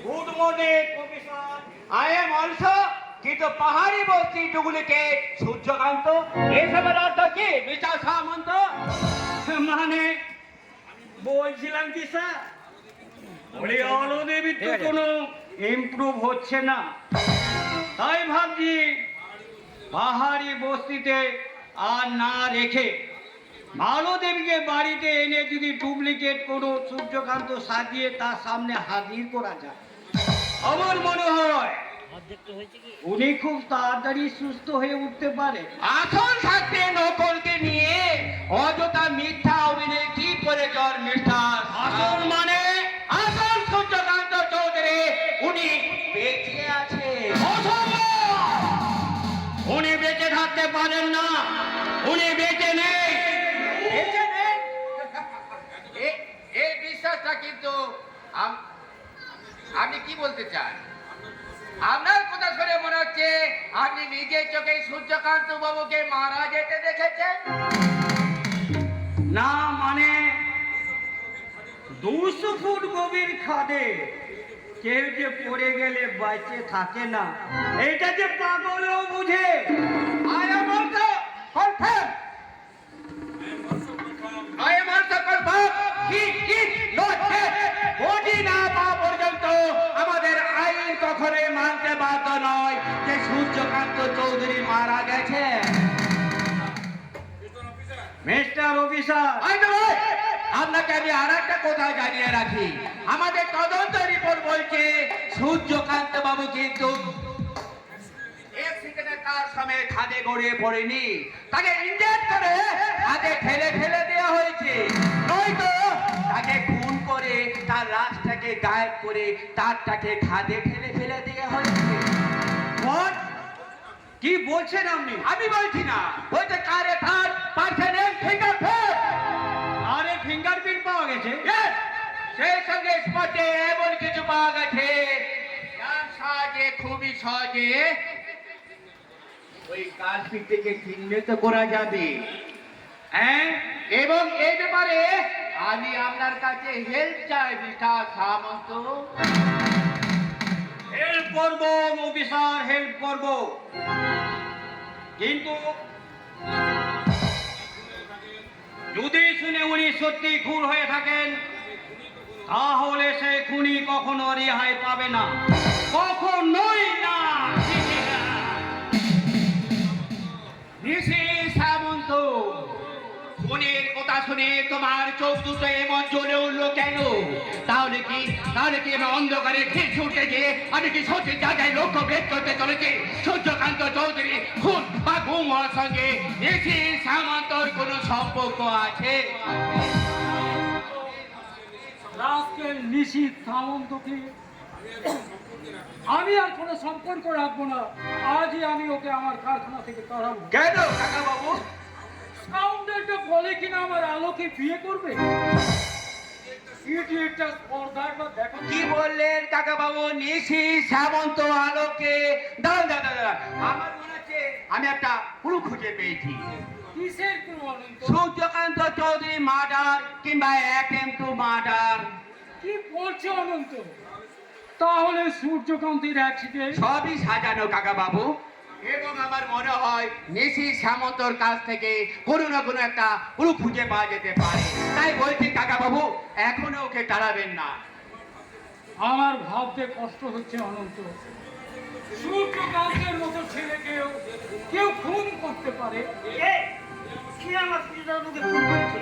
Good morning, Professor. I am also কিন্তু পাহাড়ি বস্তি ডুপ্লিকেট সূর্যকান্ত এসবের অর্থ কি মিস্টার সামন্ত? মানে বলছিলাম কি স্যার, ওই অলদেবীর তো কোনো ইমপ্রুভ হচ্ছে না, তাই ভাবছি পাহাড়ি বস্তিতে আর না রেখে ভালো দেবীকে বাড়িতে এনে যদি ডুপ্লিকেট কোনো সূর্যকান্ত সাজিয়ে তার সামনে হাজির করা যায়, আমার মনে হয় উনি খুব তাড়াতাড়ি সুস্থ হয়ে উঠতে পারে। আসল থাকতে নকলকে নিয়ে অযথা মিথ্যা অভিনয় কি করে জ্বর মিস্টার? আসল মানে আসল সূর্যকান্ত চৌধুরী উনি বেঁচে আছে। উনি বেঁচে থাকতে পারেন না, উনি বেঁচে নেই। বেঁচে নেই? এই বিশ্বাসটা কিন্তু আপনি কি বলতে চান? আপনার কথা শুনে মনে হচ্ছে আপনি নিজের চোখে সূর্যকান্ত বাবুকে মারা যেতে দেখেছেন। না মানে 200 ফুট গভীর খাদে কেউ যে পড়ে গেলে বাঁচে থাকে না, এটা যে পাগলও বুঝে। I am also confirmed. I am also confirmed. He is not dead. Body না পাওয়া পর্যন্ত আমাদের আইন কখনোই মানতে বাধ্য নয় যে সূর্যকান্ত চৌধুরী মারা গেছে। মিস্টার অফিসার, আপনাকে আমি আর একটা কথা জানিয়ে রাখি, আমাদের তদন্ত রিপোর্ট বলছে সূর্যকান্ত বাবু কিন্তু তার সময় খাদে গড়িয়ে পড়েনি, তাকে ইনজেক্ট করে খাদে ফেলে দেওয়া হয়েছে, নয়তো তাকে খুন করে তার লাশটাকে গায়েব করে তারটাকে খাদে ফেলে দেওয়া হয়েছে। What? কি বলছেন আপনি? আমি বলছি না, বলছে কারে থার্ড পার্সনের ফিঙ্গারপ্রিন্ট। আরে ফিঙ্গারপ্রিন্ট পাওয়া গেছে? Yes! সেই সঙ্গে স্পটে এমন কিছু পাওয়া গেছে যার সাহায্যে খুবই সহজে ওই কালপিটকে চিহ্নিত করা যাবে। হ্যাঁ, এবং এই ব্যাপারে আমি আপনার কাছে হেল্প চাই মিস্টার সামন্ত। হেল্প করব অফিসার, হেল্প করব, কিন্তু যদি শুনে উনি সত্যি খুন হয়ে থাকেন তাহলে সেই খুনি কখনো রেহাই পাবে না, কখনোই না। মিসেস সামন্ত, খুনের কথা শুনে তোমার চোখ দুটো এমন জ্বলে উঠলো কেন? তাহলে কি আমি অন্ধকারে ঠিক ছুটে গিয়ে আমি কি সঠিক জায়গায় লক্ষ্য ভেদ করতে চলেছি? সূর্যকান্ত চৌধুরী খুন বা গুম হওয়ার সঙ্গে মিসেস সামন্তর কোনো সম্পর্ক আছে? রাস্কেল নিশীথ সামন্তকে আমি আর কোনো সম্পর্ক রাখবো না। আজই আমি ওকে আমার কারখানা থেকে তাড়াবো। কেন কাকা বাবু? স্কাউন্ডারটা বলে কিনা আমার আলোকে বিয়ে করবে। ইডিয়েটটা স্পর্ধাটা দেখো। কি বললেন কাকা বাবু? নিশি সামন্ত আলোকে দাঁড়া, আমার মনে হচ্ছে আমি একটা ক্লু খুঁজে পেয়েছি। কিসের কোনো অনন্ত? সূর্যকান্ত চৌধুরী মার্ডার কিংবা অ্যাটেম্প টু মার্ডার। কি বলছো অনন্ত? তাহলে সূর্যকান্তের অ্যাক্সিডেন্ট সবই সাজানো কাকা বাবু, এবং আমার মনে হয় নিশি সামন্তর কাছ থেকে কোনো না কোনো একটা ক্লু খুঁজে পাওয়া যেতে পারে। তাই বলছি কাকা বাবু, এখনো ওকে তাড়াবেন না। আমার ভাবতে কষ্ট হচ্ছে অনন্ত। সূর্যকান্তের মতো ছেলেকেও কেউ খুন করতে পারে? কি আমার সূর্যকান্তকে খুন করেছে?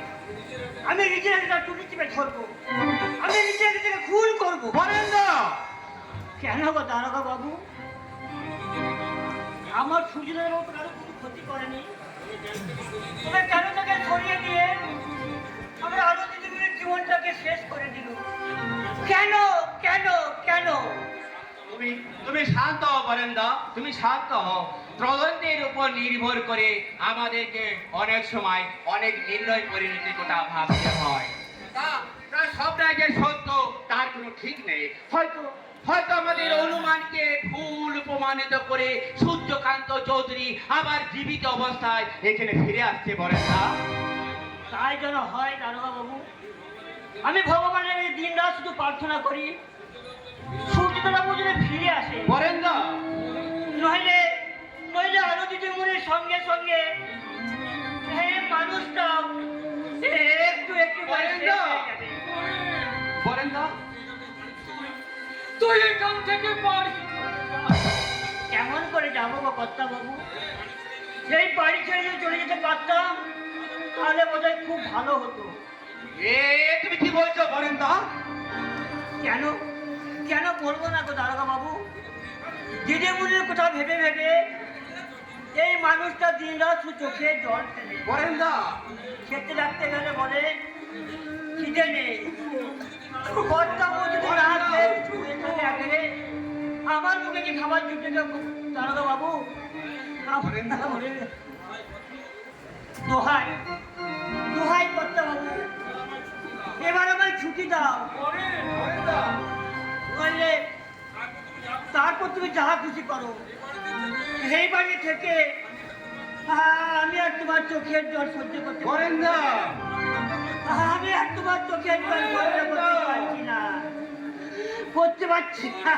আমি নিজের একটা টুকি চিপে ধরবো, আমি নিজেকে খুন করবো। বলেন না কেন গো দারোগা বাবু? আমার সুযোগের মতো কারো কোনো ক্ষতি করেনি, তবে কেন তাকে সরিয়ে দিয়ে আমার আরো দিদিগুলির জীবনটাকে শেষ করে দিল? কেন কেন কেন? তুমি শান্ত হও বরেন্দা, তুমি শান্ত হও। তদন্তের উপর নির্ভর করে আমাদেরকে অনেক সময় অনেক নির্ণয় পরিণতির কথা ভাবতে হয়। তা সবটাই যে সত্য তার কোনো ঠিক নেই। হয়তো আমাদের অনুমানকে ভুল প্রমাণিত করে সূর্যকান্ত চৌধুরী আবার জীবিত অবস্থায় এখানে ফিরে আসছে বরেন্দা। তাই যেন হয় দারোগা বাবু। আমি ভগবানের কাছে দিন রাত শুধু প্রার্থনা করি সূর্যটা পর্যন্ত ফিরে আসে, বরেন্দা, নইলে নইলে আলো দিদিমণির সঙ্গে সঙ্গে এই মানুষটা একটু একটু করে শেষ হয়ে যাবে। বরেন্দা, তুই এখান থেকে বাড়ি কেমন করে যাবো গো কর্তা বাবু? সেই বাড়ি ছেড়ে যদি চলে যেতে পারতাম তাহলে বোধহয় খুব ভালো হতো। তুমি কি বলছো বরেন্দা? কেন কেন বলবো না গো দারোগা বাবু? দিদিমণির কথা ভেবে ভেবে এই মানুষটা দিন রাত শুধু চোখে জল ফেলে। বরেন্দা, খেতে রাখতে গেলে বলে খিদে নেই। কর্তা বাবু যদি না খেয়ে শুয়ে থাকে, আমার মুখে কি খাবার জুটে যাবো দারোগা বাবু? দোহাই দোহাই কর্তা বাবু, এবার আমায় ছুটি দাও। বললে তারপর তুমি যাহা খুশি করো। এই বাড়ি থেকে আমি আর তোমার চোখের জল সহ্য করতে পারি বরেন্দা, না। আমি আর তোমার চোখের জল সহ্য করতে পারছি না, করতে পারছি না।